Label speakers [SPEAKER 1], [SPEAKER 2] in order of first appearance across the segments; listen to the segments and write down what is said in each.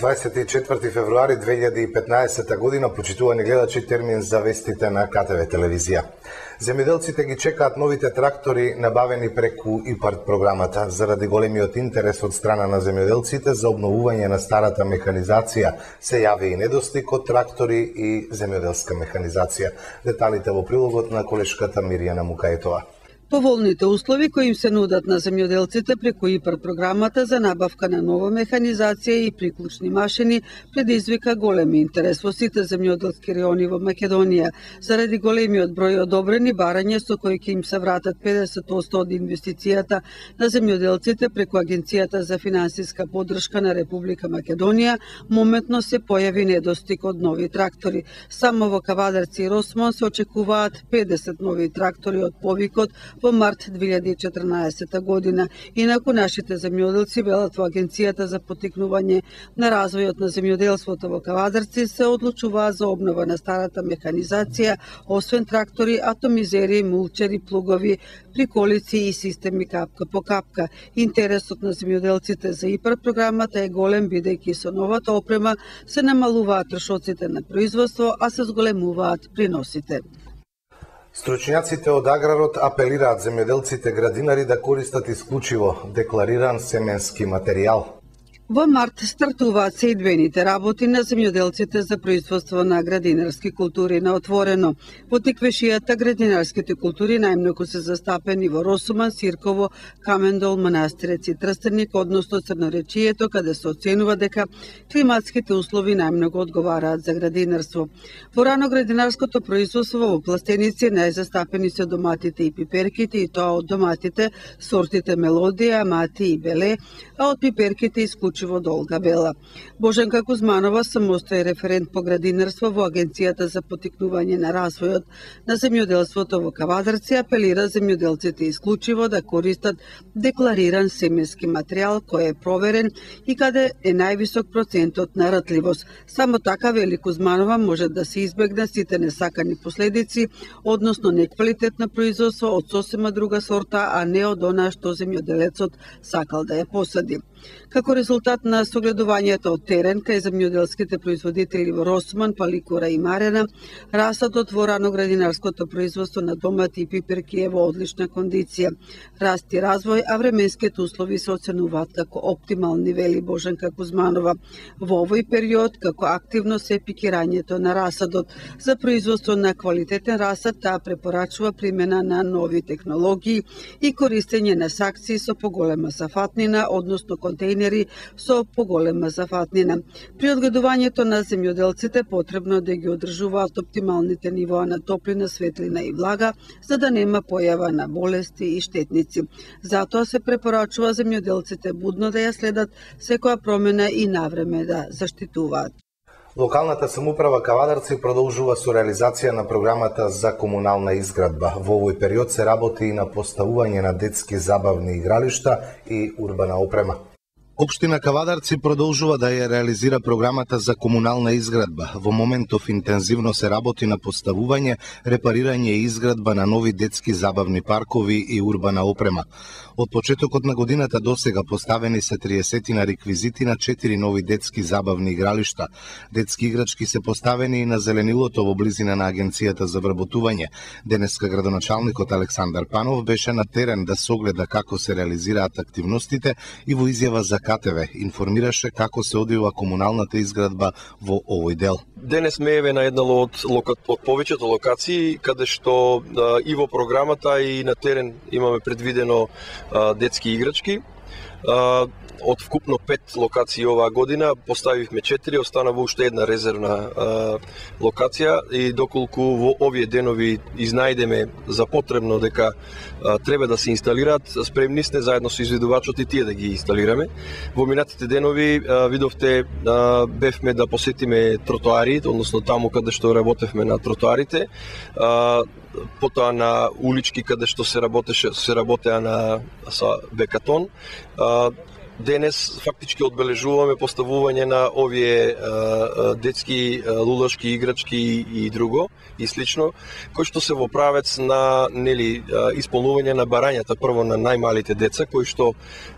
[SPEAKER 1] 24 февруари 2015 година, почитувани гледачи, термин за вестите на КТВ телевизија. Земјоделците ги чекаат новите трактори набавени преку ИПАРД програмата. Заради големиот интерес од страна на земјоделците за обновување на старата механизација, се јави и недостиг од трактори и земјоделска механизација. Деталите во прилогот на колешката Мирјана Мукаетова.
[SPEAKER 2] Поволните услови кои им се нудат на земјоделците преку ИПАРД програмата за набавка на нова механизација и приклучни машини предизвика голем интерес во сите земјоделски райони во Македонија. Заради големиот број одобрени барања со кои ќе им се вратат 50% од инвестицијата на земјоделците преку Агенцијата за финансиска поддршка на Република Македонија, моментно се појави недостиг од нови трактори. Само во Кавадарци и Росман се очекуваат 50 нови трактори од повикот во март 2014 година. Инаку нашите земјоделци велат во Агенцијата за поттикнување на развојот на земјоделството во Кавадарци се одлучуваат за обнова на старата механизација, освен трактори, атомизери, мулчери, плугови, приколици и системи капка по капка. Интересот на земјоделците за ИПАРД програмата е голем, бидејќи со новата опрема се намалуваат трошоците на производство, а се зголемуваат приносите.
[SPEAKER 1] Стручњаците од аграрот апелираат земјоделците градинари да користат исклучиво деклариран семенски материјал.
[SPEAKER 2] Во март стартуваат сеидбените работи на земјоделците за производство на градинарски култури на отворено. По теквешијата градинарските култури најмногу се застапени во Росуман, Сирково, Камендол, Манастирец и Трстеник, односно Црноречието, каде се оценува дека климатските услови најмногу одговараат за градинарство. Во рано градинарското производство во пластеници најзастапени се доматите и пиперките, и тоа од доматите сортите Мелодија, Амати и Беле, а од пиперките исклучиво Долга Бела. Божанка Кузманова, самостој референт по градинарство во Агенцијата за поттикнување на развојот на земјоделството во Кавадарци, апелира земјоделците исклучиво да користат деклариран семенски материјал кој е проверен и каде е највисок процентот на ртливост. Само така, вели Кузманова, може да се избегне сите несакани последици, односно неквалитетно производство од сосема друга сорта, а не од она што земјоделецот сакал да ја посади. Како резултат на согледувањето од терен кај земјоделските производители во Росман, Паликора и Марена, растатот во раноградинарското производство на домати и пиперки е во одлична кондиција. Раст и развој, а временските услови се оценуваат како оптимални, вели Божанка Кузманова. Во овој период, како активно се пикирањето на расадот. За производство на квалитетен расад, таа препорачува примена на нови технологии и користење на сакции со поголема зафатнина, односно контейнери со поголема зафатнина. При одгледувањето на земјоделците потребно да ги одржуваат оптималните нивоа на топлина, светлина и влага, за да нема појава на болести и штетници. Затоа се препорачува земјоделците будно да ја следат секоја промена и навреме да заштитуваат.
[SPEAKER 1] Локалната самоуправа Кавадарци продолжува со реализација на програмата за комунална изградба. Во овој период се работи и на поставување на детски забавни игралишта и урбана опрема. Општина Кавадарци продолжува да ја реализира програмата за комунална изградба. Во моментов интензивно се работи на поставување, репарирање и изградба на нови детски забавни паркови и урбана опрема. Од почетокот на годината досега поставени се 30 реквизити на 4 нови детски забавни игралишта. Детски играчки се поставени и на зеленилото во близина на Агенцијата за вработување. Денеска градоначалникот Александар Панов беше на терен да согледа како се реализираат активностите и во изјава за КТВ информираше како се одвива комуналната изградба во овој дел.
[SPEAKER 3] Денес ме еве на една од повеќето локации, каде што и во програмата и на терен имаме предвидено детски играчки. Од вкупно 5 локации оваа година поставивме 4, останава уште една резервна локација и доколку во овие денови изнајдеме за потребно дека треба да се инсталираат, спремни сме заедно со изведувачот и тие да ги инсталираме. Во минатите денови видовте бевме да посетиме тротоари, односно таму каде што работевме на тротоарите, потоа на улички каде што се работеа со бекатон. денес фактички одбележуваме поставување на овие детски лулашки играчки и друго и слично, кои што се во правец на исполнување на барањата прво на најмалите деца, кои што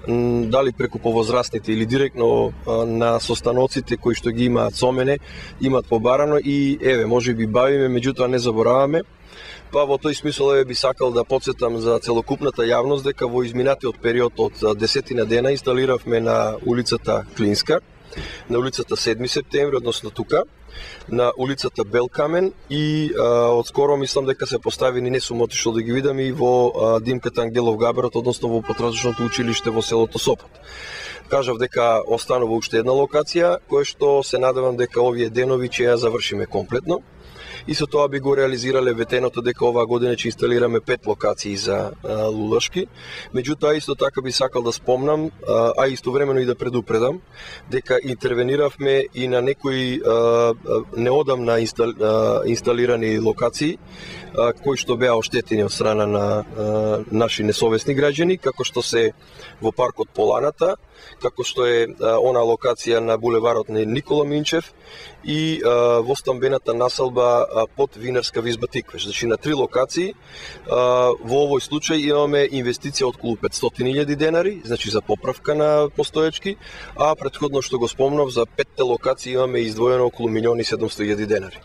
[SPEAKER 3] дали преку повозрастните или директно на состаноците кои што ги имаат со мене, имаат побарано и можеби бавиме, меѓутоа не забораваме. Па во тој смисол би сакал да потсетам за целокупната јавност дека во изминатиот период од 10 дена инсталиравме на улицата Клинска, на улицата 7 септември, односно тука, на улицата Белкамен и од скоро мислам дека се поставени, не сум отишол да ги видам, и во Димката Ангелов Габерот, односно во потрошачното училиште во селото Сопот. Кажав дека останува уште една локација, која што се надевам дека овие денови ќе ја завршиме комплетно. И со тоа би го реализирале ветеното дека оваа година ќе инсталираме 5 локации за лулашки. Меѓутоа, исто така би сакал да спомнам, а истовремено и да предупредам, дека интервениравме и на некои неодамна инсталирани локации, кои што беа оштетени од страна на наши несовесни граѓани, како што се во паркот Поланата, како што е она локација на булеварот на Никола Минчев и во стамбената населба под Винарска визба Тиквеш. Значи на 3 локации. Во овој случај имаме инвестиција од околу 500.000 денари, значи за поправка на постоечки, а претходно што го спомнав, за 5 локации имаме издвоено околу 1.700.000 денари.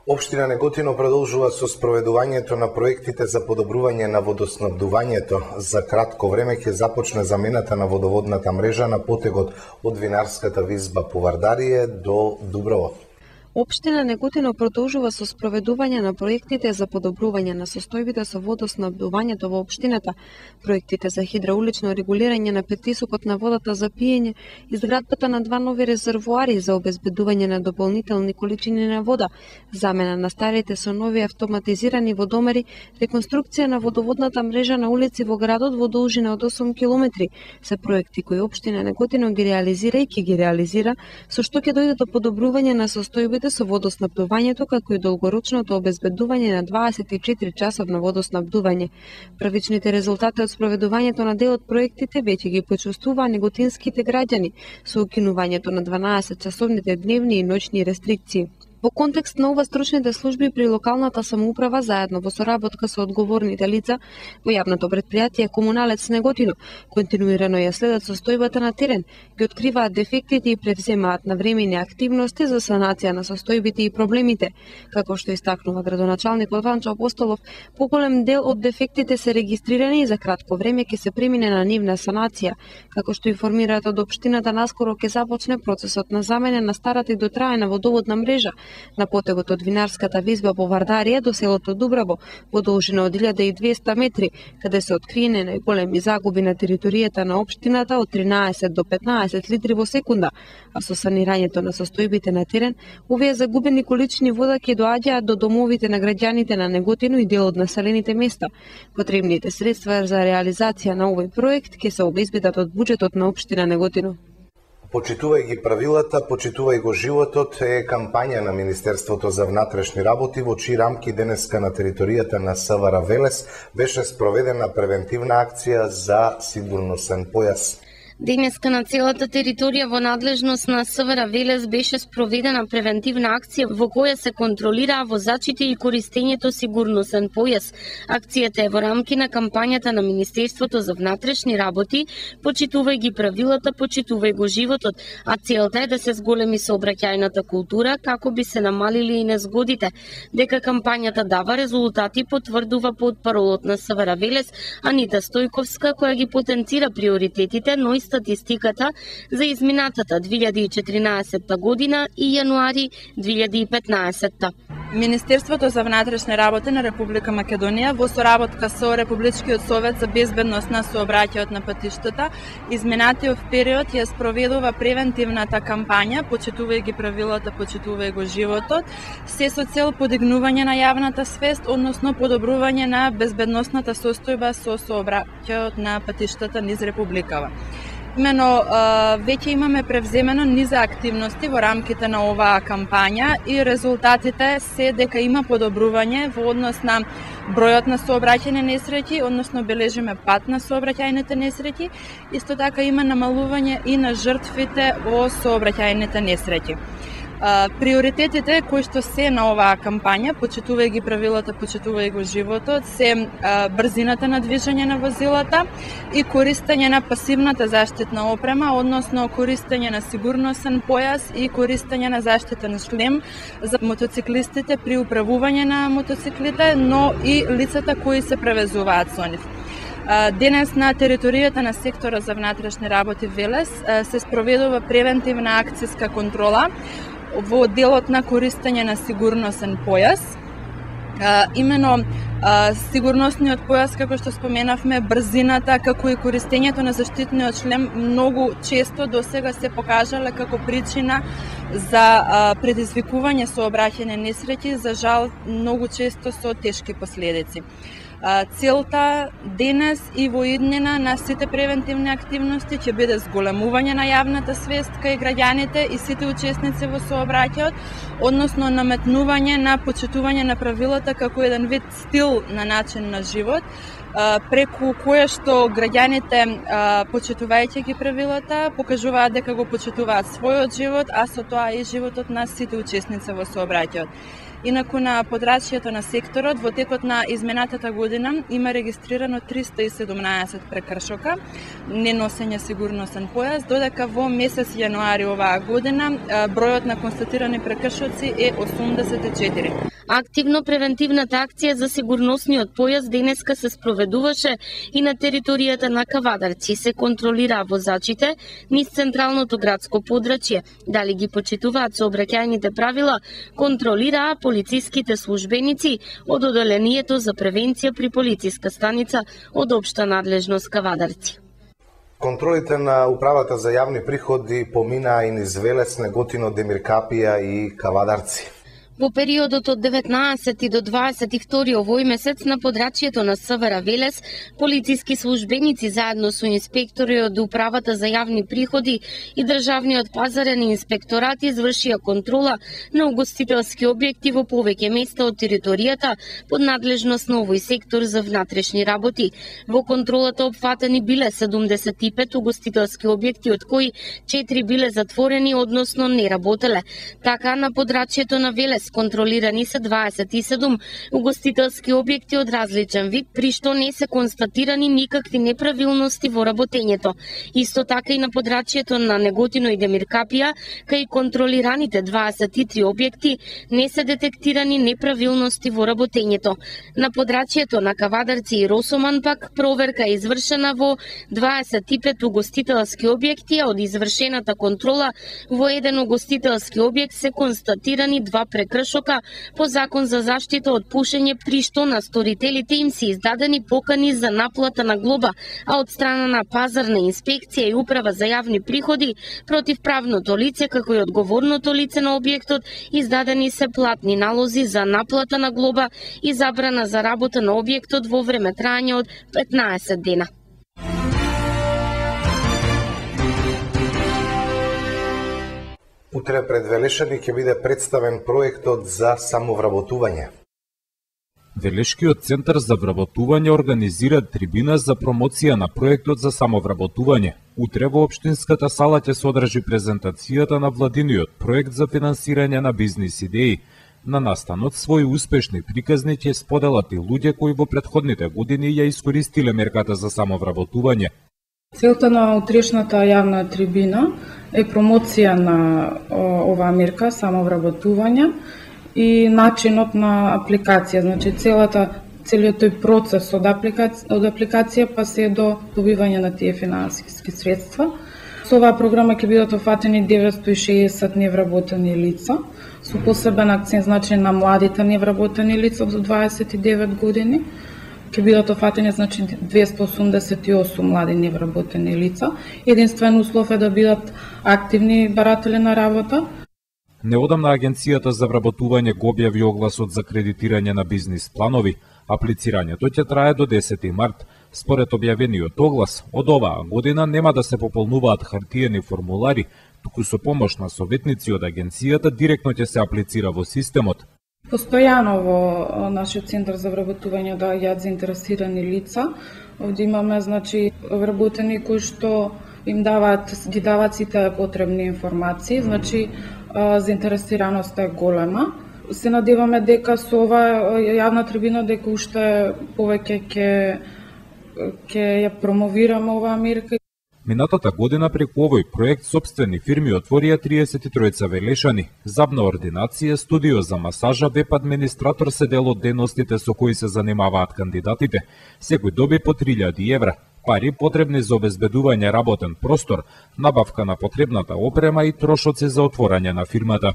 [SPEAKER 1] Општина Неготино продолжува со спроведувањето на проектите за подобрување на водоснабдувањето. За кратко време ќе започне замената на водоводната мрежа на потегот од Винарската визба по Вардарие до Дуброво.
[SPEAKER 4] Општина Неготино продолжува со спроведување на проектите за подобрување на состојбите со водоснабдувањето во општината, проектите за хидраулично регулирање на притисокот на водата за пиење, изградбата на 2 нови резервоари за обезбедување на дополнителни количини на вода, замена на старите со нови автоматизирани водомери, реконструкција на водоводната мрежа на улици во градот во должина од 8 километри, се проекти кои општина Неготино ги реализира и ќе ги реализира, со што ќе дојде до подобрување на состојбите со водоснабдувањето, како и долгорочното обезбедување на 24 часовно водоснабдување. Првичните резултати од спроведувањето на дел од проектите веќе ги почувствуваа неготинските граѓани со укинувањето на 12 часовните дневни и ноќни рестрикции. Во контекст на ова, стручните служби при локалната самоуправа заедно во соработка со одговорните лица во јавното претпријатие Комуналец Неготино континуирано ја следат состојбата на терен, ги откриваат дефектите и превземаат навремени активности за санација на состојбите и проблемите. Како што истакнува градоначалникот Ванчо Апостолов, поголем дел од дефектите се регистрирани и за кратко време ќе се премине на нивна санација. Како што информираат од општината, наскоро ќе започне процесот на замена на старата и дотраена водоводна мрежа на потегот од Винарската визба по Вардарие до селото Дубраво во должина од 1200 метри, каде се откриени најголеми загуби на територијата на општината од 13 до 15 литри во секунда, а со санирањето на состојбите на терен, овие загубени количини вода ќе доаѓаат до домовите на граѓаните на Неготино и дел од населените места. Потребните средства за реализација на овој проект ќе се обезбедат од буџетот на општина Неготино.
[SPEAKER 1] Почитувај ги правилата, почитувај го животот е кампања на Министерството за внатрешни работи, во чии рамки денеска на територијата на СВР Велес беше спроведена превентивна акција за сигурносен појас.
[SPEAKER 5] Денеска на целата територија во надлежност на СВР Велес беше спроведена превентивна акција во која се контролираа возачите и користењето сигурносен појас. Акцијата е во рамки на кампањата на Министерството за внатрешни работи Почитувај ги правилата, почитувај го животот, а целта е да се зголеми сообраќајната култура како би се намалили и незгодите. Дека кампањата дава резултати потврдува потпаролот на СВР Велес Анита Стојковска, која ги потенцира приоритетите, но и статистиката за изминатата 2014 година и јануари 2015.
[SPEAKER 6] Министерството за внатрешни работи на Република Македонија во соработка со Републичкиот совет за безбедност на сообраќајот на патиштата изминатиот период ја спроведува превентивната кампања Почитувај ги правилата, почитувај го животот, се со цел подигнување на јавната свест, односно подобрување на безбедносната состојба со сообраќајот на патиштата низ Републикава. Имено, веќе имаме превземено низа активности во рамките на оваа кампања и резултатите се дека има подобрување во однос на бројот на сообраќајни несреќи, односно бележиме пат на сообраќајните несреќи, исто така има намалување и на жртвите во сообраќајните несреќи. Приоритетите кои што се на оваа кампања, почитувај ги правилата, почитувај го животот, се брзината на движење на возилата и користење на пасивната заштитна опрема, односно користење на сигурносен појас и користење на заштитен шлем за мотоциклистите при управување на мотоциклите, но и лицата кои се превезуваат со нив. Денес на територијата на сектора за внатрешни работи Велес се спроведува превентивна акцијска контрола во делот на користење на сигурносен појас. Имено сигурносниот појас, како што споменавме, брзината, како и користењето на заштитниот шлем многу често досега се покажале како причина за предизвикување сообраќајни несреќи, за жал многу често со тешки последици. Целта денес и во иднина на сите превентивни активности ќе биде зголемување на јавната свест кај граѓаните и сите учесници во сообраќајот, односно наметнување на почитување на правилата како еден вид стил на начин на живот, преку кое што граѓаните, почитувајќи ги правилата, покажуваат дека го почитуваат својот живот, а со тоа и животот на сите учесници во сообраќајот. Инаку на подрачјето на секторот, во текот на изминатата година има регистрирано 317 прекршока, неносење сигурносен појас, додека во месец јануари оваа година бројот на констатирани прекршоци е 84.
[SPEAKER 5] Активно превентивната акција за сигурносниот појас денеска се спроведуваше и на територијата на Кавадарци. Се контролираа возачите низ централното градско подрачје. Дали ги почитуваат сообраќајните правила, контролираа полициските службеници од оделението за превенција при полициска станица од општа надлежност Кавадарци.
[SPEAKER 1] Контролите на Управата за јавни приходи поминаа и низ Велес, Неготино, Демиркапија и Кавадарци.
[SPEAKER 5] Во периодот од 19 до 22 овој месец на подрачјето на СВР Велес, полициски службеници заедно со инспектори од Управата за јавни приходи и Државниот пазарен инспекторат извршија контрола на угостителски објекти во повеќе места од територијата под надлежност на овој сектор за внатрешни работи. Во контролата опфатени биле 75 угостителски објекти, од кои 4 биле затворени, односно не работеле. Така на подрачјето на Велес контролирани се 27 угостителски објекти од различен вид, при што не се констатирани никакви неправилности во работењето. Исто така и на подрачјето на Неготино и Демиркапија, кај контролираните 23 објекти не се детектирани неправилности во работењето. На подрачјето на Кавадарци и Росоман пак проверка е извршена во 25 угостителски објекти, а од извршената контрола во еден угостителски објект се констатирани 2 прекршока по Закон за заштита од пушење, при што на сторителите им се издадени покани за наплата на глоба, а од страна на пазарна инспекција и Управа за јавни приходи против правното лице како и одговорното лице на објектот издадени се платни налози за наплата на глоба и забрана за работа на објектот во време трајање од 15 дена.
[SPEAKER 1] Утре пред Велешани ќе биде представен проектот за самовработување.
[SPEAKER 7] Велешкиот центар за вработување организира трибина за промоција на проектот за самовработување. Утре во општинската сала ќе се одржи презентацијата на владиниот проект за финансирање на бизнис идеи. На настанот своји успешни приказни ќе споделат и луѓе кои во претходните години ја искористиле мерката за самовработување.
[SPEAKER 8] Целта на утрешната јавна трибина е промоција на оваа мерка самовработување и начинот на апликација, значи целиот тој процес од апликација па се до добивање на тие финансиски средства. Со оваа програма ќе бидат офатени 960 невработени лица, со посебен акцент значи на младите невработени лица до 29 години. Ќе бидат офатени значи 288 млади невработени лица. Единствен услов е да бидат активни баратели на работа.
[SPEAKER 7] Неодамна Агенцијата за вработување го објави огласот за кредитирање на бизнис планови. Аплицирањето ќе трае до 10 март. Според објавениот оглас, од оваа година нема да се пополнуваат хартиени формулари, туку со помош на советници од агенцијата директно ќе се аплицира во системот.
[SPEAKER 8] Постојано во нашиот центар за вработување доаѓаат заинтересирани лица. Овде имаме вработени кои што им ги даваат сите потребни информации, заинтересираноста е голема. Се надеваме дека со ова јавна трибина дека уште повеќе ќе ја промовираме оваа мерка.
[SPEAKER 7] Минатата година преку овој проект сопствени фирми отворија 33 велешани, забна ординација, студио за масажа, веб администратор се дел од дејностите со кои се занимаваат кандидатите. Секој доби по 3000 евра, пари потребни за обезбедување работен простор, набавка на потребната опрема и трошоци за отворање на фирмата.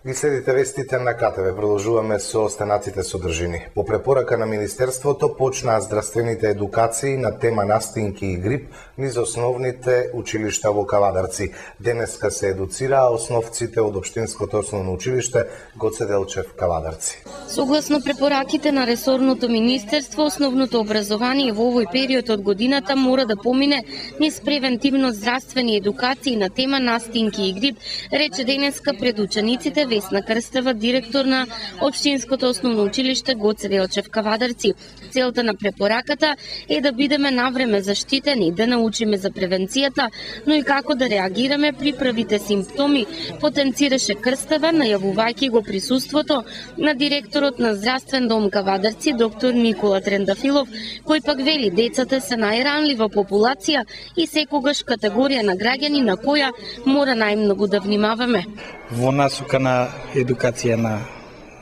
[SPEAKER 1] Ги следите вестите на КТВ, продолжуваме со останатите содржини. По препорака на Министерството почнаа здравствените едукации на тема настинки и грип низ основните училишта во Кавадарци. Денеска се едуцираа основците од Општинското основно училиште Гоце Делчев Кавадарци.
[SPEAKER 5] Согласно препораките на ресорното министерство, основното образование во овој период од годината мора да помине низ превентивно здравствени едукации на тема настинки и грип, рече денеска пред учениците Весна Крстева, директор на Општинското основно училиште Гоце Делчев Кавадарци. Целта на препораката е да бидеме навреме заштитени, да научиме за превенцијата, но и како да реагираме при првите симптоми, потенцираше Крстева, најавувајќи го присуството на директорот на Здравствен дом Кавадарци, доктор Никола Трендафилов, кој пак вели децата се најранлива популација и секогаш категорија на граѓани на која мора најмногу да внимаваме.
[SPEAKER 9] Во насока на едукација на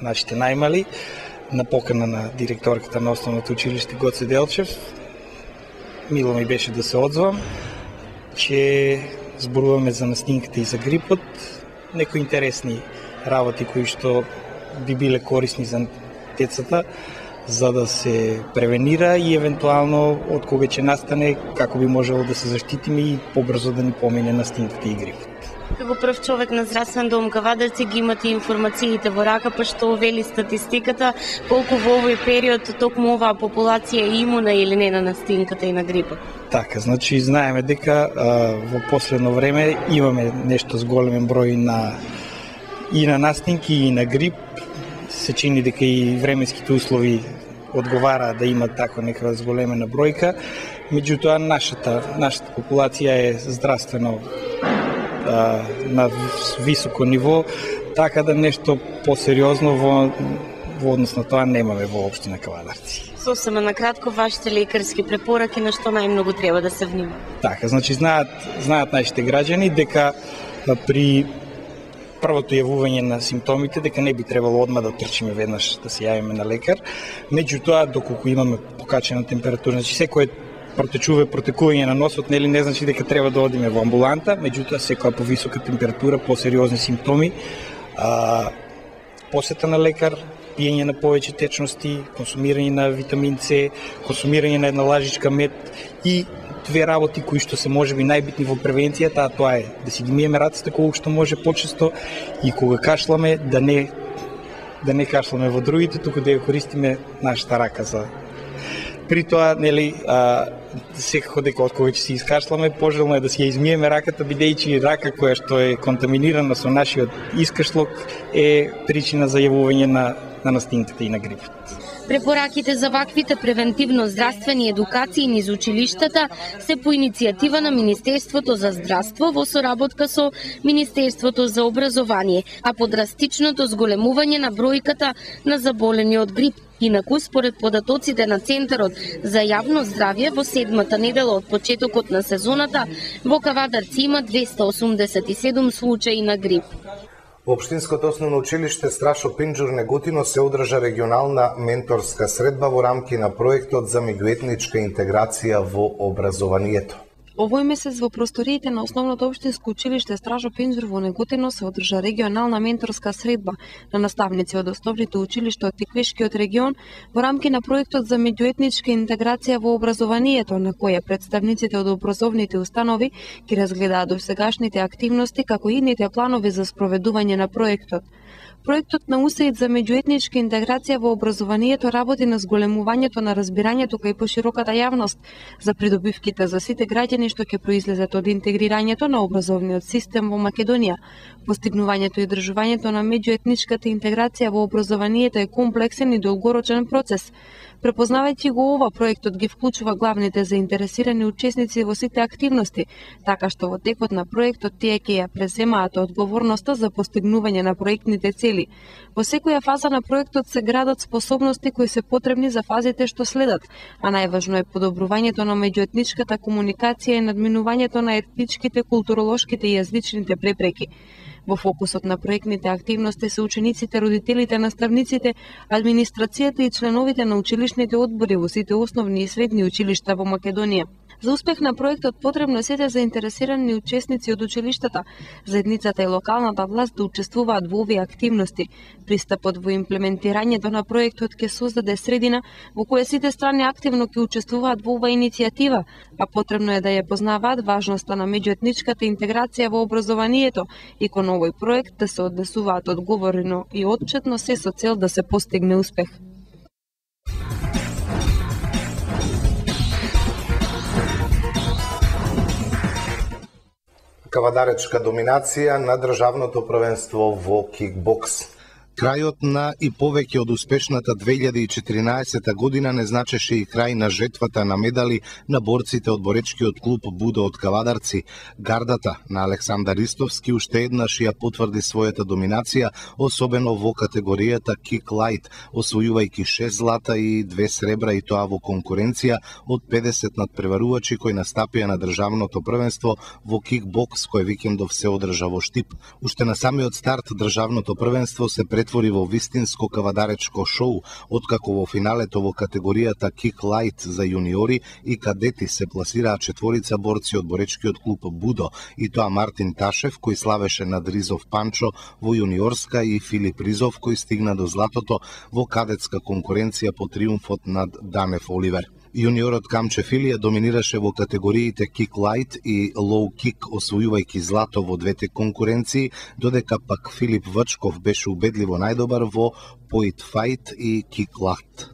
[SPEAKER 9] нашите најмали, на покана на директорката на основното училиште Гоце Делчев, мило ми беше да се одзвам, че зборуваме за настинката и за грипот, некои интересни работи кои што би биле корисни за децата, за да се превенира и евентуално од кога ќе настане, како би можело да се заштитиме и побрзо да ни помине настинката и грипот.
[SPEAKER 5] Како прв човек на Здравствен дом Кавадарци ги имате информациите во рака, па што вели статистиката, колку во овој период токму оваа популација е имуна или не на настинката и на грипот?
[SPEAKER 9] Така, знаеме дека во последно време имаме нешто зголемен број и на настинки и на грип. Се чини дека и временските услови одговараат да има така нека зголемена бројка. Меѓутоа нашата популација е здравствено на високо ниво, така да нешто посериозно во однос на тоа немаме во општина Кавадарци.
[SPEAKER 5] Сосема накратко, вашите лекарски препораки на што најмногу треба да се внимава?
[SPEAKER 9] Така, знаат нашите граѓани дека при првото јавување на симптомите дека не би требало одма да трчиме веднаш да се јавиме на лекар. Меѓутоа, доколку имаме покачена температура, секој протекување на носот не значи дека треба да одиме во амбуланта, меѓутоа секоја повисока температура, посериозни симптоми, посета на лекар, пиење на повеќе течности, консумирање на витамин С, консумирање на една лажичка мед и две работи кои што се можеби најбитни во превенцијата, а тоа е да си ги миеме рацете колку што може почесто и кога кашламе да не кашламе во другите, туку да ја користиме нашата рака за. При тоа, секако дека од кога ќе се искашламе, пожелно е да си ја измиеме раката, бидејќи рака која што е контаминирана со нашиот искашлок е причина за јавување на настинката и на грипот.
[SPEAKER 5] Препораките за ваквите превентивно здравствени едукации низ училиштата се по иницијатива на Министерството за здравство во соработка со Министерството за образование, а по драстичното зголемување на бројката на заболени од грип. Инаку, според податоците на Центарот за јавно здравје, во седмата недела од почетокот на сезоната, во Кавадарци има 287 случаи на грип.
[SPEAKER 1] Во Општинското основно училиште Страшо Пинџур Неготино се одржа регионална менторска средба во рамки на проектот за меѓуетничка интеграција во образованието.
[SPEAKER 4] Овој месец во просториите на основното општинско училиште Стражо Пинџур во Неготино се одржа регионална менторска средба на наставници од основните училишта од Тиквешкиот регион во рамки на проектот за меѓуетничка интеграција во образованието, на која представниците од образовните установи ќе разгледаат досегашните активности како и идните планови за спроведување на проектот. Проектот на УСАИД за меѓуетничка интеграција во образованието работи на зголемувањето на разбирањето кај пошироката јавност за придобивките за сите граѓани што ќе произлезат од интегрирањето на образовниот систем во Македонија. Постигнувањето и одржувањето на меѓуетничката интеграција во образованието е комплексен и долгорочен процес. Препознавајќи го ова, проектот ги вклучува главните заинтересирани учесници во сите активности, така што во текот на проектот тие ќе ја преземаат одговорноста за постигнување на проектните цели. Во секоја фаза на проектот се градат способности кои се потребни за фазите што следат, а најважно е подобрувањето на меѓуетничката комуникација и надминувањето на етничките, културолошките и јазичните препреки. Во фокусот на проектните активности се учениците, родителите, наставниците, администрацијата и членовите на училишните одбори во сите основни и средни училишта во Македонија. За успех на проектот потребно е сите заинтересирани учесници од училиштата, заедницата и локалната власт да учествуваат во овие активности. Пристапот во имплементирањето на проектот ќе создаде средина во која сите страни активно ќе учествуваат во оваа иницијатива, а потребно е да ја познаваат важноста на меѓуетничката интеграција во образованието и кон овој проект да се однесуваат одговорно и отчетно се со цел да се постигне успех.
[SPEAKER 1] Кавадаречка доминација на државното првенство во кикбокс. Крајот на и повеќе од успешната 2014 година не значеше и крај на жетвата на медали на борците од боречкиот клуб Будо од Кавадарци. Гардата на Александар Ристовски уште еднаш ја потврди својата доминација, особено во категоријата Kick Light, освојувајќи 6 злата и 2 сребра, и тоа во конкуренција од 50 надпреварувачи кои настапија на државното првенство во кикбокс кој викендов се одржа во Штип. Уште на самиот старт државното првенство се претвори во вистинско кавадаречко шоу, откако во финалето во категоријата Kick Light за јуниори и кадети се пласираа четворица борци од боречкиот клуб Будо, и тоа Мартин Ташев кој славеше над Ризов Панчо во јуниорска и Филип Ризов кој стигна до златото во кадетска конкуренција по триумфот над Данев Оливер. Јуниорот Камче Филија доминираше во категориите Kick Light и Low Kick, освојувајќи злато во двете конкуренции, додека пак Филип Вачков беше убедливо најдобар во Point Fight и Kick Light.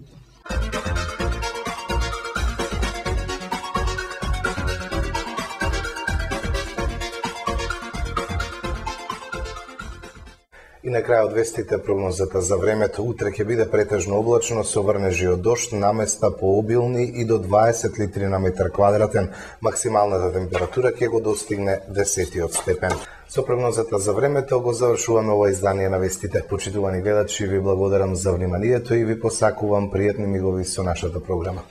[SPEAKER 1] И на крај од вестите прогнозата за времето. Утре ќе биде претежно облачно со врнежи од дожд, наместа пообилни и до 20 литри на метар квадратен. Максималната температура ќе го достигне 10 степен. Со прогнозата за времето го завршуваме ова издание на вестите. Почитувани гледачи, ви благодарам за вниманието и ви посакувам пријатни мигови со нашата програма.